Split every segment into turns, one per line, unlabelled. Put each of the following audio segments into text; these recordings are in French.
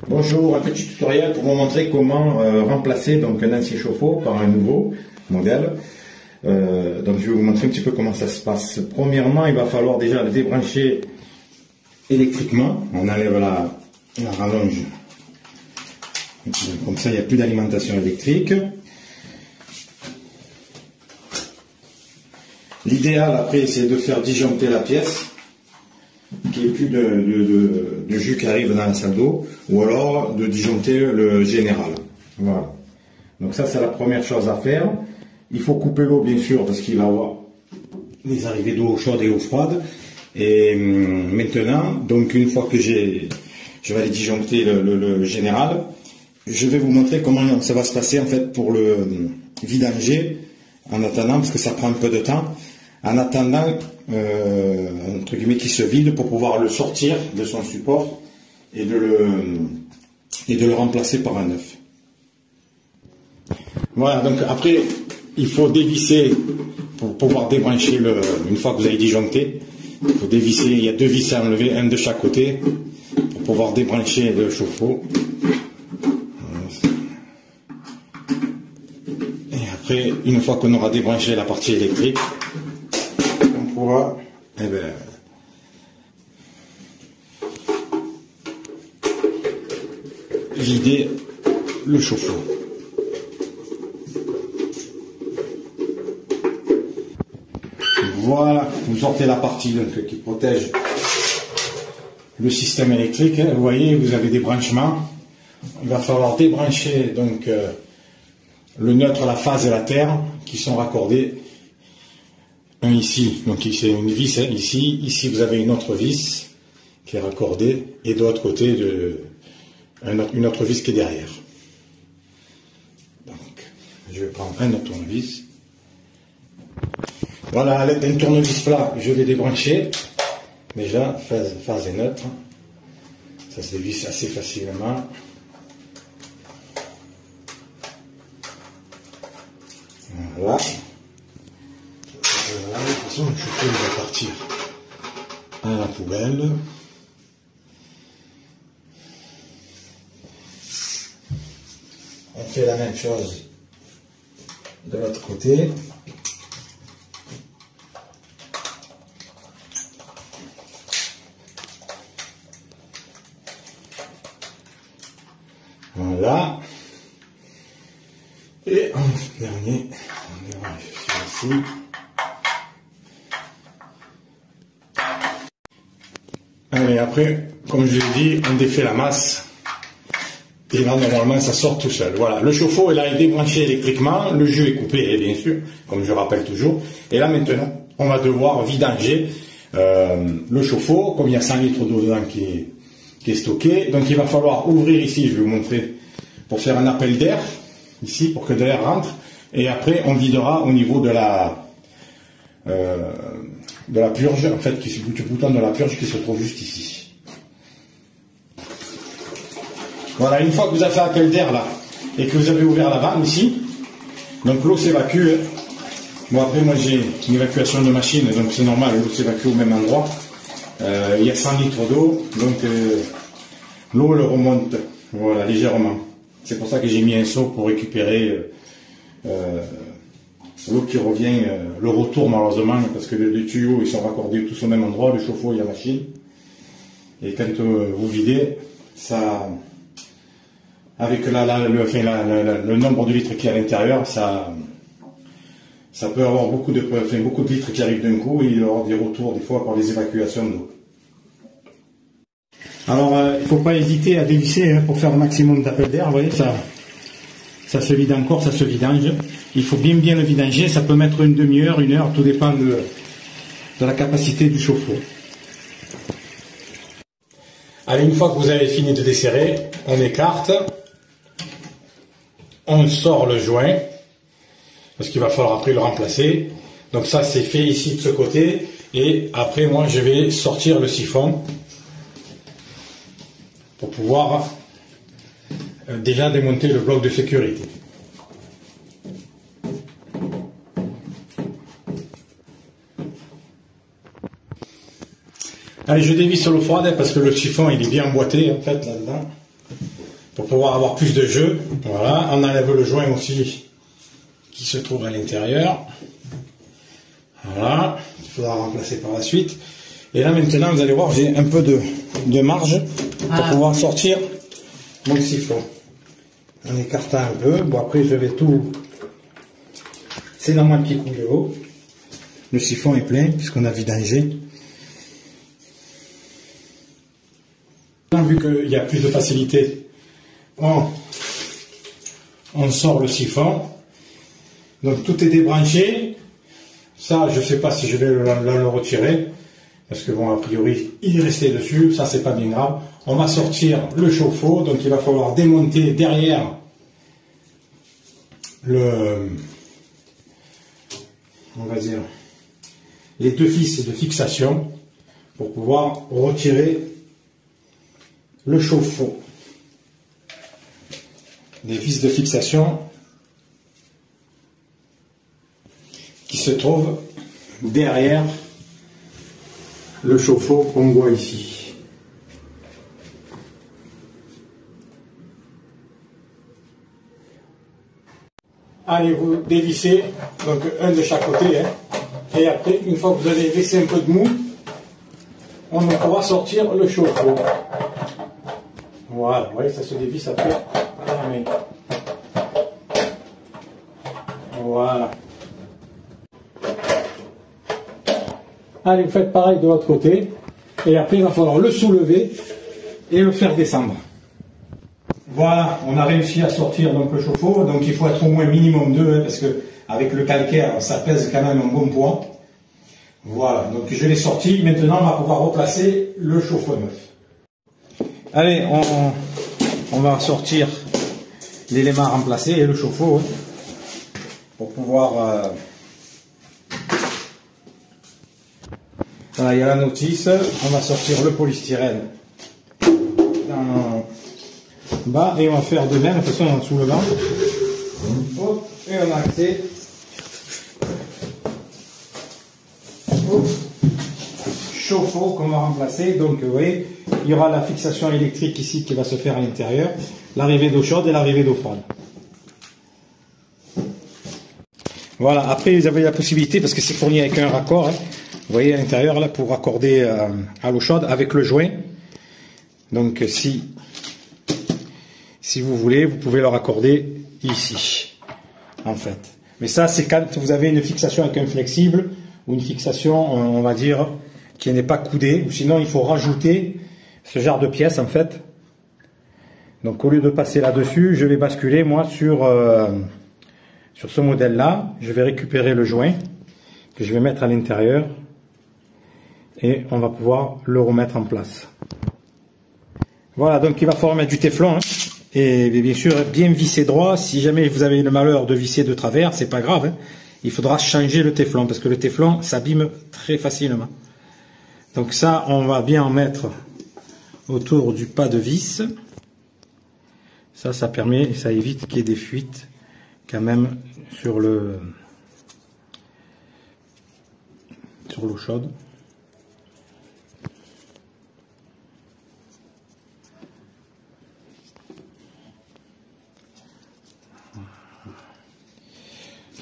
Bonjour, un petit tutoriel pour vous montrer comment remplacer donc un ancien chauffe-eau par un nouveau modèle. Donc je vais vous montrer un petit peu comment ça se passe. Premièrement, il va falloir déjà le débrancher électriquement. On enlève la rallonge. Comme ça, il n'y a plus d'alimentation électrique. L'idéal après, c'est de faire disjoncter la pièce, qu'il n'y ait plus de jus qui arrive dans la salle d'eau, ou alors de disjoncter le général. Voilà. Donc ça, c'est la première chose à faire. Il faut couper l'eau, bien sûr, parce qu'il va y avoir des arrivées d'eau chaude et eau froide. Et maintenant, donc une fois que je vais aller disjoncter le général, je vais vous montrer comment ça va se passer en fait pour le vidanger, en attendant, parce que ça prend un peu de temps, en attendant entre guillemets qu'il se vide pour pouvoir le sortir de son support et de le remplacer par un neuf. Voilà, donc après il faut dévisser pour pouvoir débrancher une fois que vous avez disjoncté. Il faut dévisser, il y a deux vis à enlever, un de chaque côté pour pouvoir débrancher le chauffe-eau. Et après, une fois qu'on aura débranché la partie électrique, on pourra vider le chauffe-eau. Voilà, vous sortez la partie donc, qui protège le système électrique. Vous voyez, vous avez des branchements. Il va falloir débrancher donc le neutre, la phase et la terre qui sont raccordés. Un ici, donc c'est une vis ici. Ici, vous avez une autre vis qui est raccordée et de l'autre côté une autre vis qui est derrière. Donc, je vais prendre un autre tournevis. Voilà, à l'aide d'un tournevis plat, je vais débrancher. Déjà, phase et neutre. Ça se dévisse assez facilement. Voilà. De toute façon, le chauffe-eau va partir à la poubelle. On fait la même chose de l'autre côté. Voilà. Et en dernier, on débranche celui-ci. Allez, après, comme je l'ai dit, on défait la masse. Et là, normalement, ça sort tout seul. Voilà, le chauffe-eau est là, il est débranché électriquement. Le jus est coupé, bien sûr, comme je rappelle toujours. Et là, maintenant, on va devoir vidanger le chauffe-eau, comme il y a 100 litres d'eau dedans qui est stocké. Donc, il va falloir ouvrir ici, je vais vous montrer, pour faire un appel d'air, ici, pour que de l'air rentre. Et après, on videra au niveau de la purge, en fait, du bouton de la purge qui se trouve juste ici. Voilà, une fois que vous avez fait appel d'air là, et que vous avez ouvert la vanne ici, donc l'eau s'évacue. Bon, après, moi j'ai une évacuation de machine, donc c'est normal, l'eau s'évacue au même endroit. Il y a 100 litres d'eau, donc l'eau elle remonte, voilà, légèrement. C'est pour ça que j'ai mis un seau pour récupérer l'eau qui revient, le retour malheureusement, parce que les tuyaux ils sont raccordés tous au même endroit, le chauffe-eau et la machine. Et quand vous videz, ça, avec le nombre de litres qu'il y a à l'intérieur, ça peut avoir beaucoup de litres qui arrivent d'un coup et il y aura des retours des fois par les évacuations d'eau. Alors, il ne faut pas hésiter à dévisser pour faire le maximum d'appel d'air. Vous voyez, ça se vide encore, ça se vidange. Il faut bien le vidanger. Ça peut mettre une demi-heure, une heure, tout dépend de la capacité du chauffe-eau. Allez, une fois que vous avez fini de desserrer, on écarte. On sort le joint, parce qu'il va falloir après le remplacer. Donc ça, c'est fait ici de ce côté. Et après, moi, je vais sortir le siphon pour pouvoir déjà démonter le bloc de sécurité. Allez, je dévisse l'eau froide parce que le chiffon il est bien emboîté en fait là-dedans.
pour pouvoir avoir plus de jeu. Voilà, on enlève le joint aussi qui se trouve à l'intérieur. Voilà, il faudra remplacer par la suite. Et là maintenant, vous allez voir, j'ai un peu de marge pour pouvoir sortir mon siphon. En écartant un peu. Bon, après je vais tout... C'est normal qu'il coule de l'eau. Le siphon est plein puisqu'on a vidangé. Vu qu'il y a plus de facilité, on sort le siphon. Donc tout est débranché. Ça, je ne sais pas si je vais le retirer. Parce que bon, a priori, il est resté dessus. Ça, c'est pas bien grave. On va sortir le chauffe-eau. Donc il va falloir démonter derrière on va dire, les deux vis de fixation pour pouvoir retirer le chauffe-eau. Des vis de fixation qui se trouvent derrière le chauffe-eau qu'on voit ici. Allez, vous dévissez, donc un de chaque côté, hein, et après, une fois que vous avez laissé un peu de mou, on va sortir le chauffe-eau. Voilà, vous voyez, ça se dévisse après à la main. Voilà. Allez, vous faites pareil de l'autre côté, et après, il va falloir le soulever et le faire descendre. Voilà, on a réussi à sortir donc le chauffe-eau, donc il faut être au moins minimum 2, hein, parce que avec le calcaire, ça pèse quand même un bon poids. Voilà, donc je l'ai sorti, maintenant on va pouvoir replacer le chauffe-eau neuf. Allez, on va sortir l'élément remplacé et le chauffe-eau, hein, pour pouvoir... Voilà, il y a la notice, on va sortir le polystyrène dans bas et on va faire de même, de toute façon en soulevant. Hop, et on a accès au chauffe-eau qu'on va remplacer. Donc vous voyez, il y aura la fixation électrique ici qui va se faire à l'intérieur, l'arrivée d'eau chaude et l'arrivée d'eau froide. Voilà, après vous avez la possibilité, parce que c'est fourni avec un raccord, hein, vous voyez à l'intérieur là, pour raccorder à l'eau chaude avec le joint. Donc si vous voulez, vous pouvez le raccorder ici, en fait. Mais ça, c'est quand vous avez une fixation avec un flexible, ou une fixation, on va dire, qui n'est pas coudée, ou sinon il faut rajouter ce genre de pièce, en fait. Donc au lieu de passer là-dessus, je vais basculer, moi, sur ce modèle-là. Je vais récupérer le joint, que je vais mettre à l'intérieur, et on va pouvoir le remettre en place. Voilà, donc il va falloir mettre du téflon, hein. Et bien sûr, bien visser droit. Si jamais vous avez le malheur de visser de travers, c'est pas grave, hein. Il faudra changer le téflon, parce que le téflon s'abîme très facilement. Donc ça, on va bien en mettre autour du pas de vis. Ça permet, et ça évite qu'il y ait des fuites quand même sur l'eau chaude.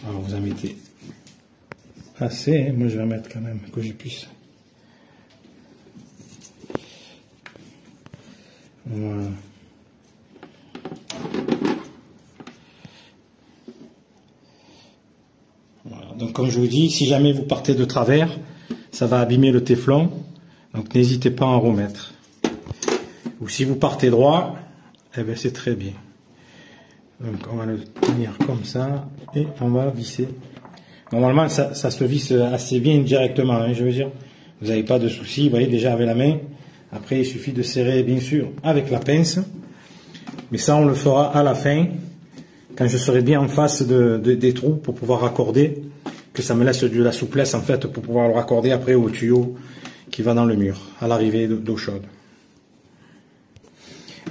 Alors vous en mettez assez, hein. Moi je vais en mettre quand même que je puisse. Voilà. Voilà. Donc comme je vous dis, si jamais vous partez de travers, ça va abîmer le téflon, donc n'hésitez pas à en remettre. Ou si vous partez droit, eh bien c'est très bien. Donc on va le tenir comme ça et on va visser. Normalement ça se visse assez bien directement, hein, je veux dire. Vous n'avez pas de souci, vous voyez déjà avec la main. Après il suffit de serrer bien sûr avec la pince. Mais ça on le fera à la fin, quand je serai bien en face des trous pour pouvoir raccorder. Que ça me laisse de la souplesse en fait pour pouvoir le raccorder après au tuyau qui va dans le mur, à l'arrivée d'eau chaude.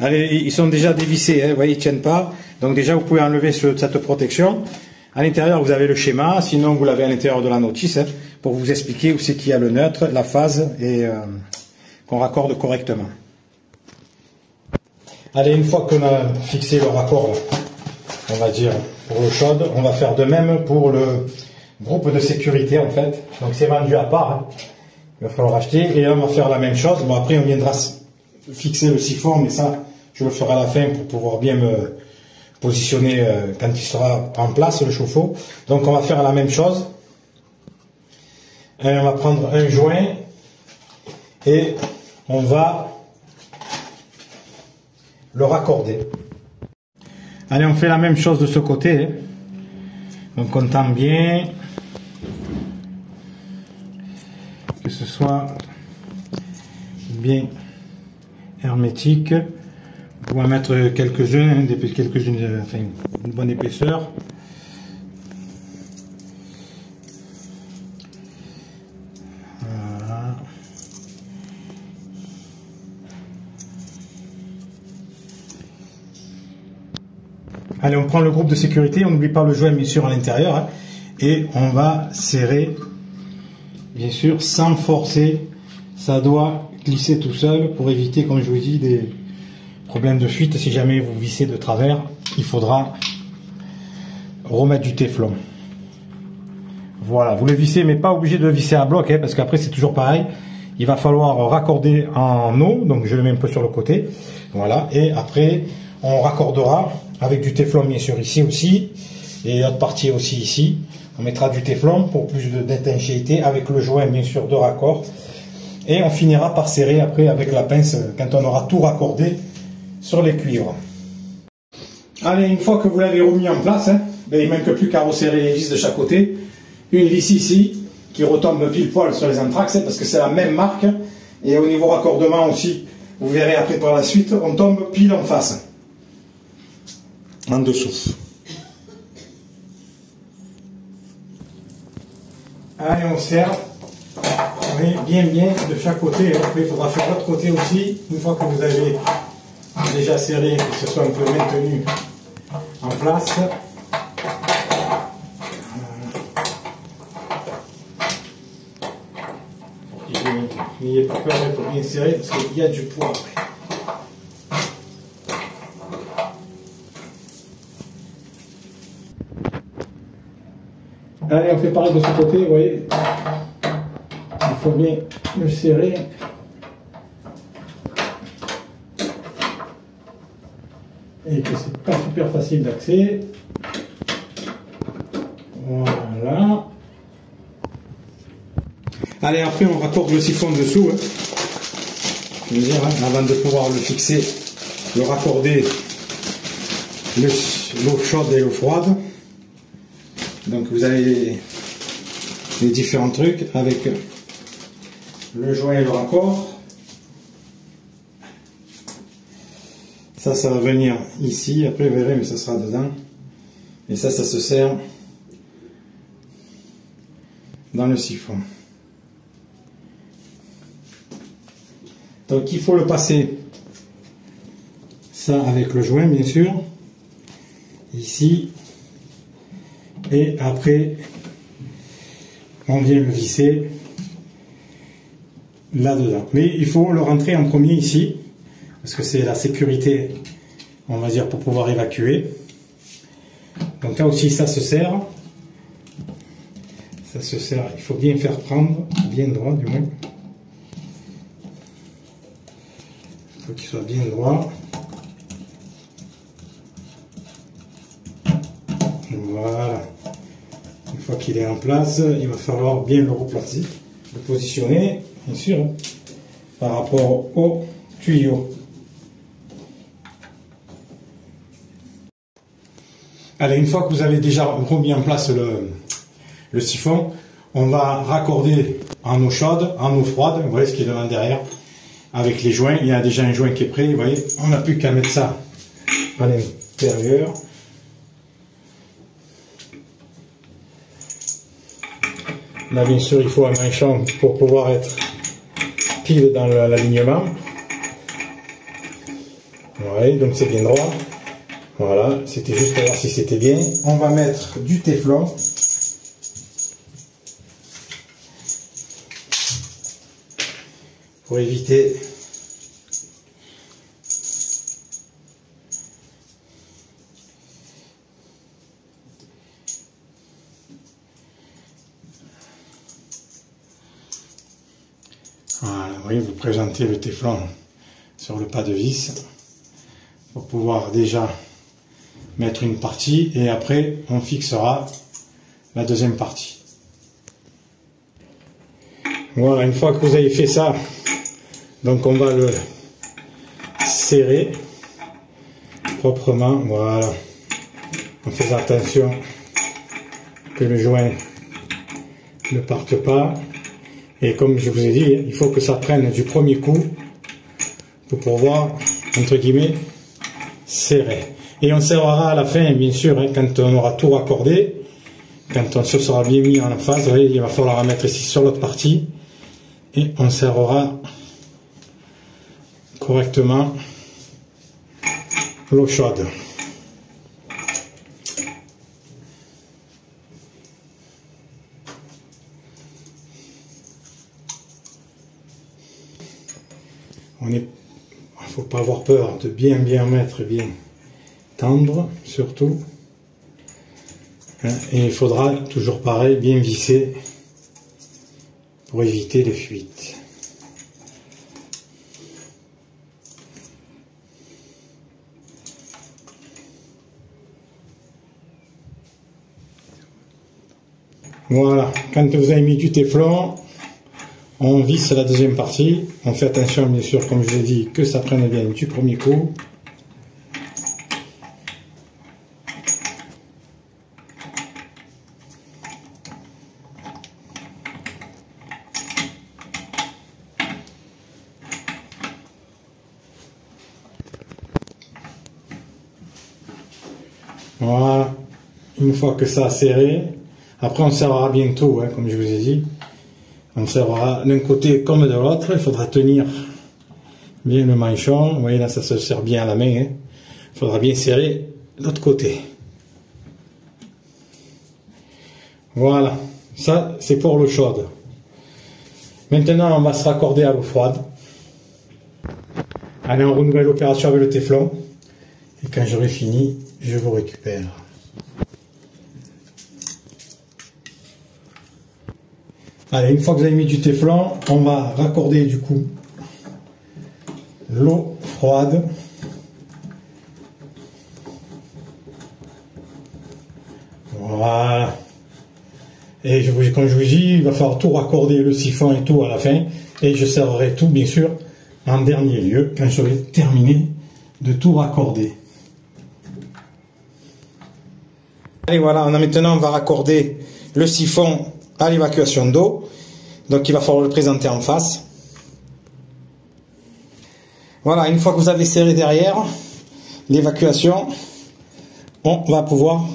Allez, ils sont déjà dévissés, hein, vous voyez, ils ne tiennent pas. Donc déjà, vous pouvez enlever cette protection. À l'intérieur, vous avez le schéma, sinon vous l'avez à l'intérieur de la notice, hein, pour vous expliquer où c'est qu'il y a le neutre, la phase, et qu'on raccorde correctement. Allez, une fois qu'on a fixé le raccord, on va dire, pour l'eau chaude, on va faire de même pour le groupe de sécurité en fait. Donc c'est vendu à part, hein. Il va falloir acheter et on va faire la même chose. Bon, après on viendra fixer le siphon, mais ça je le ferai à la fin pour pouvoir bien me positionner quand il sera en place le chauffe-eau. Donc on va faire la même chose. Et on va prendre un joint et on va le raccorder. Allez, on fait la même chose de ce côté, hein. Donc on tend bien que ce soit bien hermétique. On va mettre quelques-unes, enfin une bonne épaisseur. Voilà. Allez, on prend le groupe de sécurité, on n'oublie pas le joint bien sûr à l'intérieur, hein, et on va serrer, bien sûr, sans forcer. Ça doit glisser tout seul pour éviter, comme je vous dis, des problèmes de fuite. Si jamais vous vissez de travers, il faudra remettre du téflon. Voilà, vous le vissez, mais pas obligé de le visser à bloc, hein, parce qu'après c'est toujours pareil. Il va falloir raccorder en eau, donc je le mets un peu sur le côté. Voilà, et après on raccordera avec du téflon bien sûr ici aussi, et l'autre partie aussi ici. On mettra du téflon pour plus d'étanchéité avec le joint bien sûr de raccord. Et on finira par serrer après avec la pince quand on aura tout raccordé sur les cuivres. Allez, une fois que vous l'avez remis en place, hein, ben, il ne manque plus qu'à resserrer les vis de chaque côté. Une vis ici qui retombe pile poil sur les Anthrax, hein, parce que c'est la même marque. Et au niveau raccordement aussi, vous verrez après par la suite, on tombe pile en face. En dessous. Allez, on serre. Oui, bien de chaque côté. Après, il faudra faire l'autre côté aussi. Une fois que vous avez déjà serré, que ce soit un peu maintenu en place. N'ayez pas peur, il faut bien serrer parce qu'il y a du poids après. Allez, on fait pareil de ce côté, vous voyez. Il faut bien le serrer. Et que c'est pas super facile d'accès. Voilà. Allez, après on raccorde le siphon dessous. Hein. Je veux dire, hein, avant de pouvoir le fixer, le raccorder l'eau chaude et l'eau froide. Donc vous avez les différents trucs avec le joint et le raccord. Ça va venir ici, après vous verrez, mais ça sera dedans. Et ça se sert dans le siphon. Donc il faut le passer, ça avec le joint bien sûr, ici. Et après, on vient le visser là-dedans. Mais il faut le rentrer en premier ici, parce que c'est la sécurité, on va dire, pour pouvoir évacuer. Donc là aussi, ça se serre. Ça se serre, il faut bien faire prendre, bien droit du moins. Il faut qu'il soit bien droit. Voilà. Une fois qu'il est en place, il va falloir bien le replacer, le positionner, bien sûr, par rapport au tuyau. Allez, une fois que vous avez déjà remis en place le siphon, on va raccorder en eau chaude, en eau froide, vous voyez ce qui est devant derrière, avec les joints. Il y a déjà un joint qui est prêt, vous voyez, on n'a plus qu'à mettre ça à l'intérieur. Là, bien sûr, il faut un manchon pour pouvoir être pile dans l'alignement. Voilà, donc c'est bien droit. Voilà, c'était juste pour voir si c'était bien. On va mettre du téflon. Pour éviter Voilà, vous voyez, vous présentez le téflon sur le pas de vis pour pouvoir déjà mettre une partie et après on fixera la deuxième partie. Voilà, une fois que vous avez fait ça, donc on va le serrer proprement, voilà, en faisant attention que le joint ne parte pas. Et comme je vous ai dit, il faut que ça prenne du premier coup pour pouvoir, entre guillemets, serrer. Et on serrera à la fin, bien sûr, hein, quand on aura tout raccordé, quand on se sera bien mis en phase, vous voyez, il va falloir la mettre ici sur l'autre partie et on serrera correctement l'eau chaude. Il ne faut pas avoir peur de bien mettre, bien tendre surtout. Et il faudra toujours pareil, bien visser pour éviter les fuites. Voilà, quand vous avez mis du téflon, on visse la deuxième partie. On fait attention, bien sûr, comme je l'ai dit, que ça prenne bien du premier coup. Voilà, une fois que ça a serré, après on serrera bientôt, hein, comme je vous ai dit. On serrera d'un côté comme de l'autre, il faudra tenir bien le manchon. Vous voyez là, ça se serre bien à la main. Hein. Il faudra bien serrer l'autre côté. Voilà, ça c'est pour l'eau chaude. Maintenant on va se raccorder à l'eau froide. Allez, on renouvelle l'opération avec le téflon. Et quand j'aurai fini, je vous récupère. Allez, une fois que vous avez mis du téflon, on va raccorder du coup l'eau froide. Voilà. Et comme je vous dis, il va falloir tout raccorder, le siphon et tout à la fin. Et je serrerai tout, bien sûr, en dernier lieu, quand j'aurai terminé de tout raccorder. Allez, voilà, maintenant on va raccorder le siphon à l'évacuation d'eau. Donc il va falloir le présenter en face. Voilà, une fois que vous avez serré derrière l'évacuation, on va pouvoir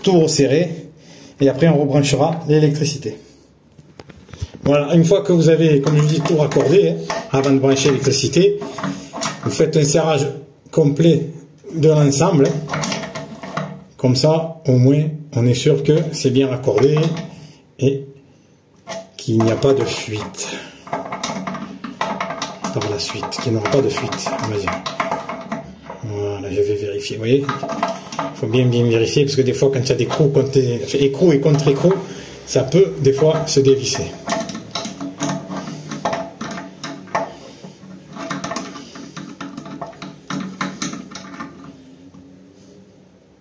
tout resserrer et après on rebranchera l'électricité. Voilà, une fois que vous avez, comme je dis, tout raccordé, hein, avant de brancher l'électricité, vous faites un serrage complet de l'ensemble. Comme ça, au moins, on est sûr que c'est bien raccordé et qu'il n'y a pas de fuite par la suite, qu'il n'y aura pas de fuite. Voilà, je vais vérifier. Vous voyez, il faut bien vérifier parce que des fois, quand il y a des écrous, écrou et contre-écrou, ça peut des fois se dévisser.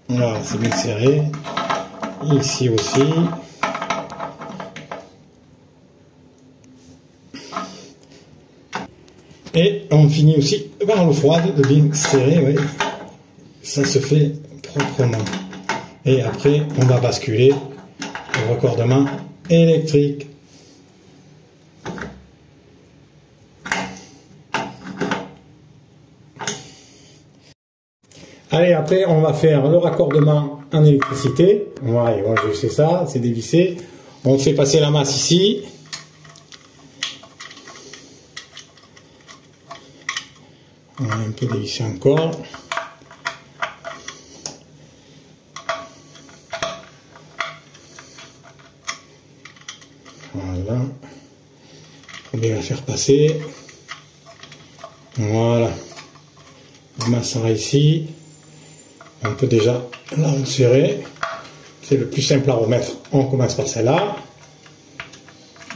Voilà, c'est bien serré. Ici aussi. Et on finit aussi par l'eau froide de bien serrer, oui. Ça se fait proprement. Et après, on va basculer au raccordement électrique. Allez, après, on va faire le raccordement en électricité. Voilà, je sais ça, c'est dévissé. On fait passer la masse ici. On va un peu dévisser encore. Voilà. Il faut bien la faire passer. Voilà. La masse sera ici. On peut déjà la resserrer. C'est le plus simple à remettre. On commence par celle-là.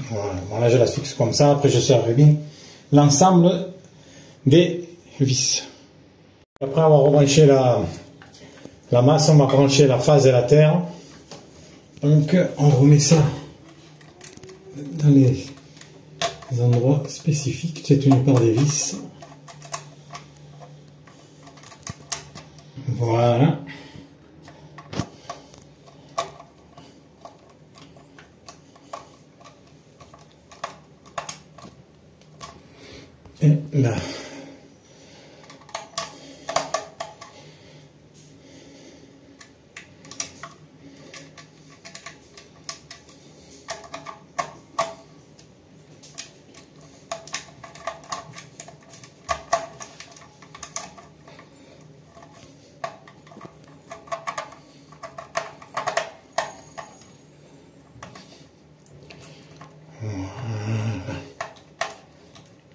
Voilà, bon, là je la fixe comme ça, après je serrerai bien l'ensemble des vis. Après avoir rebranché la masse, on va brancher la phase et la terre. Donc on remet ça dans les endroits spécifiques, c'est une part des vis. Voilà. Et là.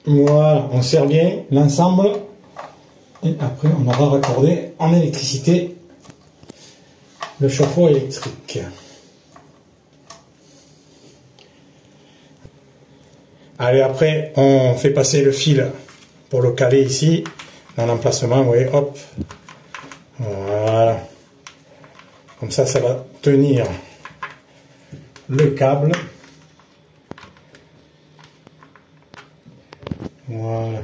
Voilà, on serre bien l'ensemble et après on aura raccordé en électricité le chauffe-eau électrique. Allez, après on fait passer le fil pour le caler ici dans l'emplacement, vous voyez, hop, voilà, comme ça va tenir le câble. Voilà.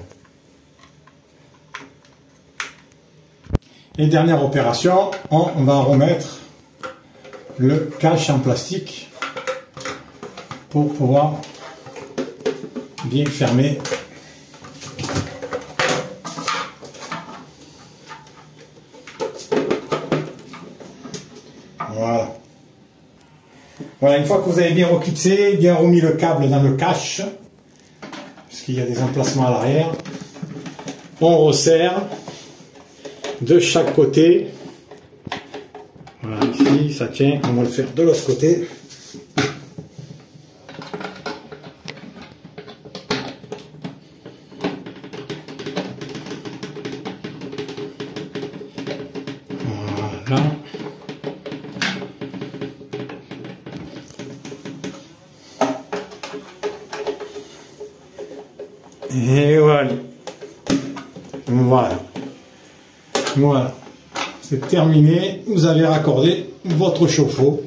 Et dernière opération, on va remettre le cache en plastique pour pouvoir bien fermer. Voilà. Voilà, une fois que vous avez bien reclipsé, bien remis le câble dans le cache, il y a des emplacements à l'arrière, on resserre de chaque côté. Voilà, ici ça tient, on va le faire de l'autre côté. Voilà. Et voilà. Voilà. Voilà. C'est terminé. Vous avez raccordé votre chauffe-eau.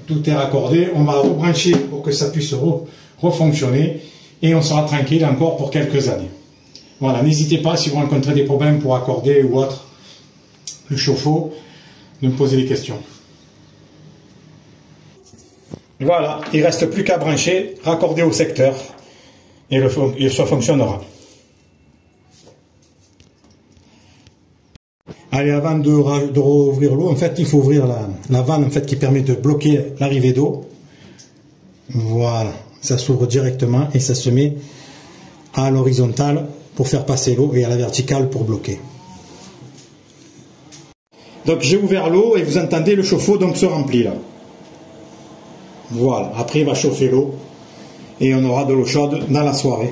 Tout est raccordé. On va rebrancher pour que ça puisse refonctionner. Et on sera tranquille encore pour quelques années. Voilà. N'hésitez pas, si vous rencontrez des problèmes pour accorder ou autre le chauffe-eau, de me poser des questions. Voilà. Il ne reste plus qu'à brancher, raccorder au secteur. Et ça fonctionnera. Allez, avant de rouvrir l'eau, en fait, il faut ouvrir la vanne en fait, qui permet de bloquer l'arrivée d'eau. Voilà, ça s'ouvre directement et ça se met à l'horizontale pour faire passer l'eau et à la verticale pour bloquer. Donc j'ai ouvert l'eau et vous entendez le chauffe-eau donc se remplit là. Voilà, après il va chauffer l'eau. Et on aura de l'eau chaude dans la soirée.